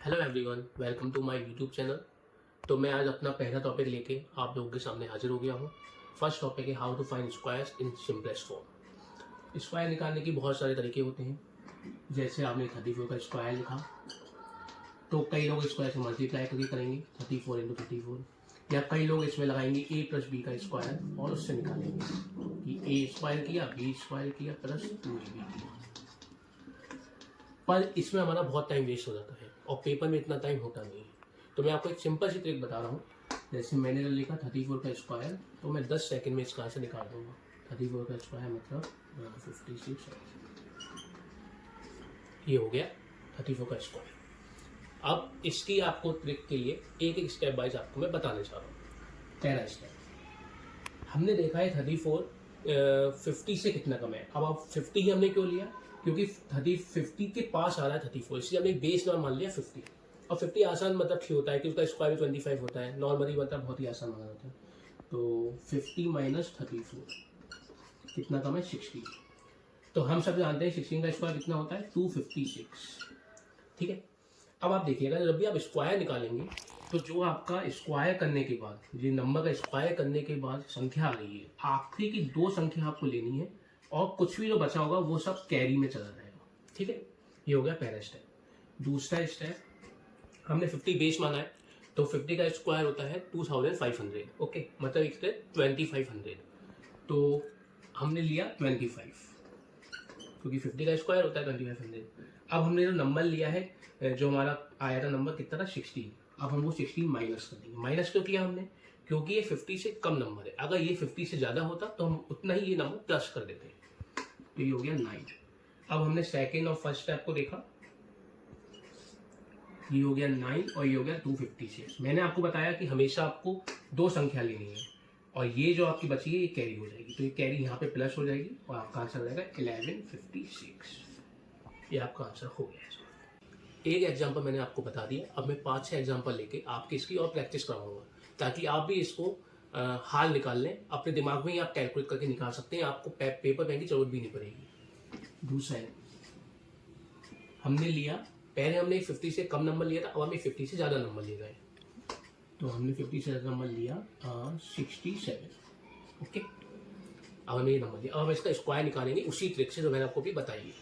Hello everyone, welcome to my YouTube channel. तो मैं आज अपना पहला टॉपिक लेके आप लोगों के सामने हाजिर हो गया हूँ। फर्स्ट टॉपिक है how to find squares in simplest form. Square निकालने के बहुत सारे तरीके होते हैं। जैसे आपने 34 का स्क्वायर लिखा तो कई लोग स्क्वायर से मल्टीप्लाई करके करेंगे 34 इंटू 34, या कई लोग इसमें लगाएंगे a प्लस बी का स्क्वायर और उससे निकालेंगे कि a स्क्वायर किया, b स्क्वायर किया प्लस 2ab किया। पर इसमें हमारा बहुत टाइम वेस्ट हो जाता है और पेपर में इतना टाइम होता नहीं है। तो मैं आपको एक सिंपल सी ट्रिक बता रहा हूँ। जैसे मैंने लिखा 34 का स्क्वायर, तो मैं 10 सेकंड में इसका आंसर निकाल दूंगा। 34 का स्क्वायर मतलब 56। ये हो गया 34 का स्क्वायर। अब इसकी आपको ट्रिक के लिए एक एक स्टेप बाइज आपको मैं बताने चाह रहा हूँ। पहला स्टेप, हमने देखा है 34 50 से कितना कम है। अब आप 50 ही हमने क्यों लिया? क्योंकि 50 के पास आ रहा है 34, इसलिए हमने बेस नंबर मान लिया 50। और 50 आसान मतलब क्यों होता है कि उसका स्क्वायर 25 होता है। नॉर्मली मतलब बहुत ही आसान माना जाता है। तो 50 माइनस 34 कितना कम है? 60। तो हम सब जानते हैं 16 का स्क्वायर कितना होता है? 256। ठीक है। अब आप देखिएगा, जब भी आप स्क्वायर निकालेंगे तो जो आपका स्क्वायर करने के बाद, जो नंबर का स्क्वायर करने के बाद संख्या आ रही है, आखिरी की दो संख्या आपको लेनी है और कुछ भी जो बचा होगा वो सब कैरी में चला जाएगा। ठीक है, ये हो गया पहला स्टेप। दूसरा स्टेप, हमने 50 बेस माना है तो 50 का स्क्वायर होता है 2500। ओके, मतलब एक 2500। तो हमने लिया 25 क्योंकि 50 का स्क्वायर होता है 2500। अब हमने जो नंबर लिया है, जो हमारा आया था नंबर कितना था? 16। अब हम वो 16 माइनस कर देंगे। माइनस क्यों किया हमने? क्योंकि ये 50 से कम नंबर है। अगर ये 50 से ज़्यादा होता तो हम उतना ही ये नंबर प्लस कर देते। तो ये हो गया 9। अब हमने सेकेंड और फर्स्ट स्टेप को देखा, ये हो गया 9 और ये हो गया 256। मैंने आपको बताया कि हमेशा आपको दो संख्या लेनी है और ये जो आपकी बची है ये कैरी हो जाएगी। तो ये कैरी यहाँ पे प्लस हो जाएगी और आपका आंसर हो जाएगा 1156। ये आपका आंसर हो गया है। एक एग्जाम्पल मैंने आपको बता दिया। अब मैं 5-6 एग्जाम्पल लेके आपकी इसकी और प्रैक्टिस कराऊंगा ताकि आप भी इसको हाल निकाल लें। अपने दिमाग में ही आप कैलकुलेट करके निकाल सकते हैं। आपको पेपर पेन की जरूरत भी नहीं पड़ेगी। दूसरा है, हमने लिया, पहले हमने 50 से कम नंबर लिया था, अब हमें 50 से ज़्यादा नंबर ले गए। तो हमने 50 से ज़्यादा नंबर लिया 67। ओके, अब हमें ये नंबर लिया। अब हम इसका स्क्वायर निकालेंगे उसी ट्रिक से जो मैंने आपको भी बताई है।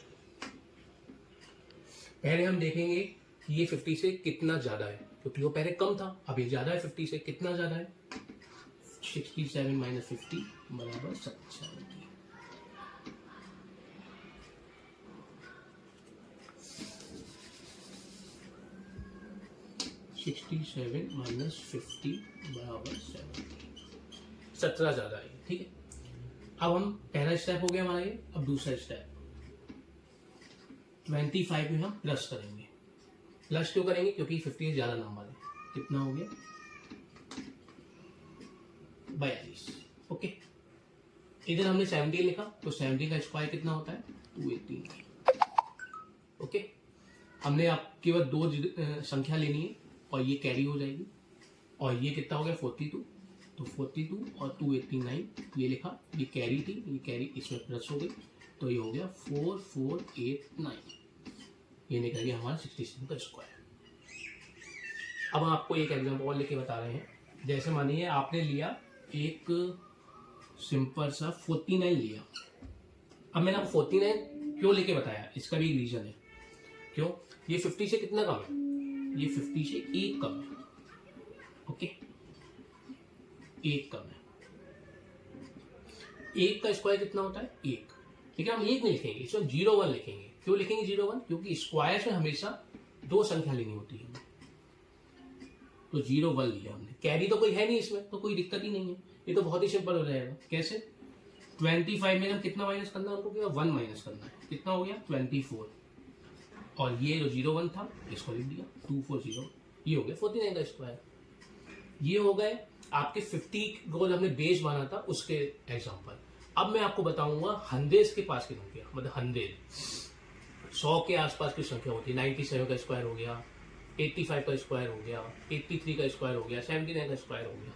पहले हम देखेंगे कि ये 50 से कितना ज़्यादा है, क्योंकि वो पहले कम था, अब ये ज़्यादा है। 50 से कितना ज़्यादा है? 67 माइनस 50 बराबर 70। 67 माइनस 50 बराबर 70। 17 ज़्यादा है। ठीक है। अब हम पहला स्टेप हो गया हमारा ये। अब दूसरा स्टेप, 25 में हम प्लस करेंगे। प्लस क्यों करेंगे? क्योंकि 50 से ज़्यादा नंबर है। कितना हो गया? 42। ओके, इधर हमने 70 लिखा तो 70 का स्क्वायर कितना होता है? 218। ओके, हमने आप केवल दो संख्या लेनी है और ये कैरी हो जाएगी। और ये कितना हो गया? 42। तो 42 और 289 ये लिखा, ये कैरी थी, ये कैरी इसमें प्लस हो गई। तो ये हो गया 4489। ये निकल गया हमारा 67 का स्क्वायर। अब हम आपको एक एग्जाम्पल और लेके बता रहे हैं। जैसे मानिए आपने लिया एक सिंपल सा 49 लिया। अब मैंने आपको 49 क्यों लेके बताया, इसका भी एक रीजन है। क्यों? ये 50 से कितना कम है? ये 50 से एक कम है। ओके, एक कम है। एक का स्क्वायर कितना होता है? एक। लेकिन हम एक नहीं लिखेंगे, इसमें 01 लिखेंगे। क्यों लिखेंगे 01? क्योंकि स्क्वायर से हमेशा दो संख्या लेनी होती है। तो 01 लिया हमने। कैरी तो कोई है नहीं इसमें, तो कोई दिक्कत ही नहीं है। ये तो बहुत ही सिंपल हो जाएगा। कैसे? 25 में हम कितना माइनस करना है? हमको क्या 1 माइनस करना है। कितना हो गया? 24। और ये जो 01 था इसको लिख दिया 240। ये हो गया 49 का स्क्वायर। ये हो गए आपके 50 को हमने बेस माना था उसके एग्जाम्पल। अब मैं आपको बताऊंगा 100 के पास की संख्या, मतलब 100 के आसपास की संख्या होती है। 97 का स्क्वायर हो गया, 85 का स्क्वायर हो गया, 83 का स्क्वायर हो गया, 79 का स्क्वायर हो गया।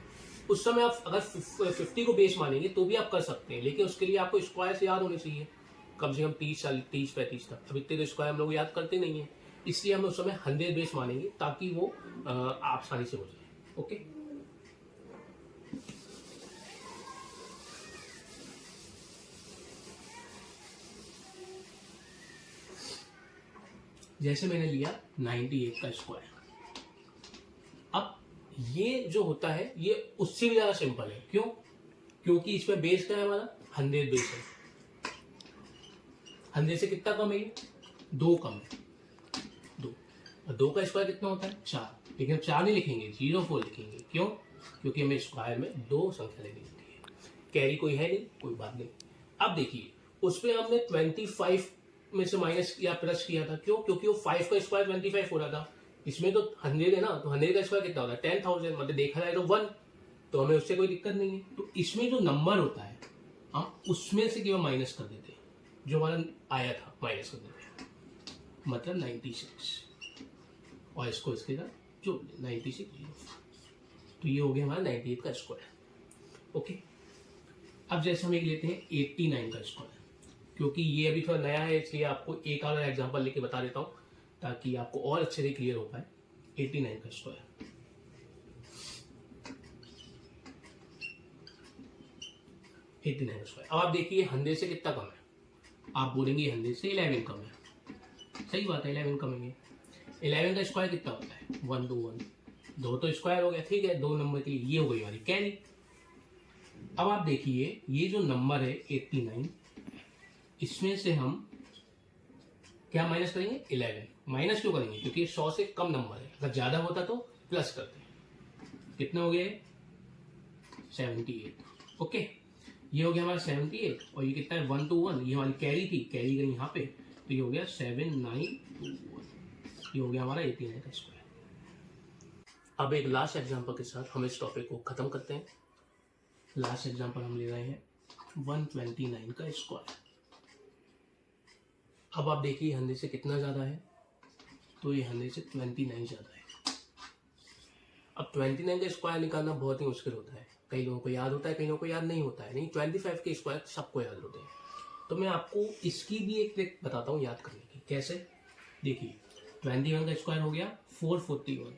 उस समय आप अगर 50 को बेस मानेंगे तो भी आप कर सकते हैं, लेकिन उसके लिए आपको स्क्वायर से याद होने चाहिए कम से कम 30-35 तक। अब इतने तो स्क्वायर हम लोग याद करते नहीं है, इसलिए हम उस समय 100 बेस मानेंगे ताकि वो आसानी से हो जाए। ओके, जैसे मैंने लिया 98 का स्क्वायर। अब ये जो होता है ये उससे भी ज़्यादा सिंपल है। क्यों? क्योंकि इसमें बेस क्या है हमारा, 100 बेस है। 100 से कितना कम है ये, 2 कम है, 2। और 2 का स्क्वायर कितना होता है, 4। लेकिन अब 4 नहीं लिखेंगे, 04 लिखेंगे। क्यों? क्योंकि हमें स्क्वायर में 2 संख्या लेनी होती है। कैरी कोई है नहीं, कोई बात नहीं। अब देखिए उस पर हमने 25 में से माइनस या प्लस किया था। क्यों? क्योंकि वो 5 का स्क्वायर 25 हो रहा था। इसमें तो 100 है ना, तो 100 का स्क्वायर कितना होता है, 10,000। मतलब देखा जाए तो 1, तो हमें उससे कोई दिक्कत नहीं है। तो इसमें जो नंबर होता है हम उसमें से केवल माइनस कर देते हैं, जो हमारा आया था माइनस कर देते हैं, मतलब 96, और इसको इसके साथ जोड़ दें 96, तो ये हो गया हमारा 98 का स्क्वायर। ओके, अब जैसे हम एक लेते हैं 89 का स्क्वायर। क्योंकि ये अभी थोड़ा नया है इसलिए आपको एक और एग्जांपल लेके बता देता हूँ ताकि आपको और अच्छे से क्लियर हो पाए। 89 का स्क्वायर, 89 का स्क्वायर। अब आप देखिए 100 से कितना कम है, आप बोलेंगे 100 से 11 कम है। सही बात है, 11 कम है। 11 का स्क्वायर कितना होता है, 1 2 1, 2 तो स्क्वायर हो गया, ठीक है। 2 नंबर के लिए ये हो गई हमारी कैरी। अब आप देखिए ये जो नंबर है 89, इसमें से हम क्या माइनस करेंगे, 11। माइनस क्यों करेंगे, क्योंकि 100 से कम नंबर है। अगर ज्यादा होता तो प्लस करते हैं। कितना हो गया, 78। ओके, ये हो गया हमारा 78, और ये कितना है, 1 2 1। ये हमारी कैरी थी, कैरी गई यहाँ पे, तो ये हो गया 7921। ये हो गया हमारा 89 का स्क्वायर। अब एक लास्ट एग्जांपल के साथ हम इस टॉपिक को खत्म करते हैं। लास्ट एग्जांपल हम ले रहे हैं 129 का स्क्वायर। अब आप देखिए 100 से कितना ज़्यादा है, तो ये 100 से 29 ज़्यादा है। अब 29 का स्क्वायर निकालना बहुत ही मुश्किल होता है। कई लोगों को याद होता है, कई लोगों को याद नहीं होता है। नहीं, 25 के स्क्वायर सबको याद होते हैं। तो मैं आपको इसकी भी एक ट्रिक बताता हूँ याद करने की। कैसे, देखिए 21 का स्क्वायर हो गया 441,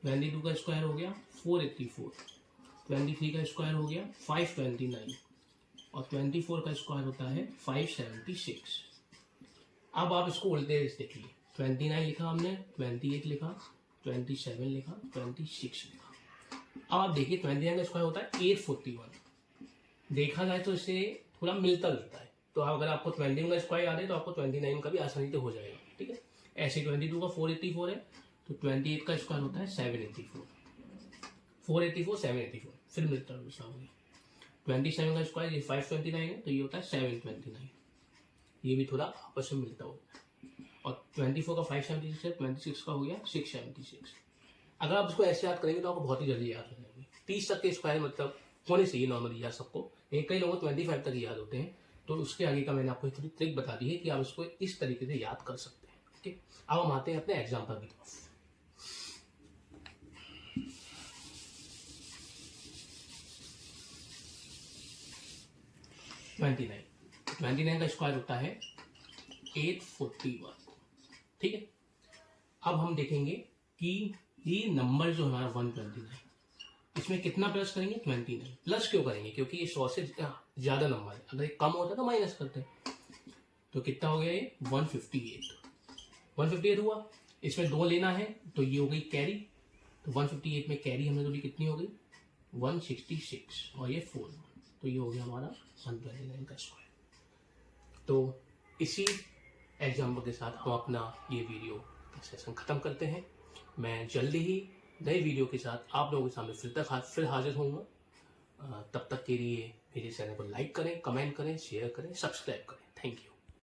22 का स्क्वायर हो गया 484, 23 का स्क्वायर हो गया 529, और 24 का स्क्वायर होता है 576। अब आप इसको उल्टे देखिए, 29 लिखा हमने, 28 लिखा, 27 लिखा, 26 लिखा। अब आप देखिए 29 का स्क्वायर होता है 841। देखा जाए तो इससे थोड़ा मिलता जुलता है। तो अगर आपको 21 का स्क्वायर याद है तो आपको 29 का भी आसानी से हो जाएगा, ठीक है। ऐसे 22 का 484 है, तो 28 का स्क्वायर होता है 784। 484 784 फिर मिलता जुलता हो गया। 27 का स्क्वायर ये 529 है, तो ये होता है 729। ये भी थोड़ा आपस में मिलता होगा। और 24 का 576 है, 26 का हो गया 676। अगर आप इसको ऐसे याद करेंगे तो आपको बहुत ही जल्दी याद हो जाएंगे। 30 तक के स्क्वायर मतलब होने चाहिए नॉर्मली याद सबको। एक कई लोगों को 25 तक याद होते हैं, तो उसके आगे का मैंने आपको थोड़ी ट्रिक बता दी है कि आप इसको इस तरीके से याद कर सकते हैं। ठीक, अब हम आते हैं अपने एग्जाम्पल की तरफ। ट्वेंटी नाइन का स्क्वायर होता है 841। ठीक है, अब हम देखेंगे कि ये नंबर जो हमारा 129, इसमें कितना प्लस करेंगे, 29। प्लस क्यों करेंगे, क्योंकि ये 100 से ज्यादा नंबर है। अगर ये कम होता तो माइनस करते। तो कितना हो गया ये 158 हुआ। इसमें 2 लेना है, तो ये हो गई कैरी। तो 158 में कैरी हमने जोड़ी, कितनी हो गई 166, और ये 4। तो ये हो गया हमारा 129 का स्क्वायर। तो इसी एग्जाम्पल के साथ हम अपना ये वीडियो का सेशन खत्म करते हैं। मैं जल्दी ही नए वीडियो के साथ आप लोगों के सामने फिर हाजिर होऊंगा। तब तक के लिए मेरे चैनल को लाइक करें, कमेंट करें, शेयर करें, सब्सक्राइब करें। Thank you.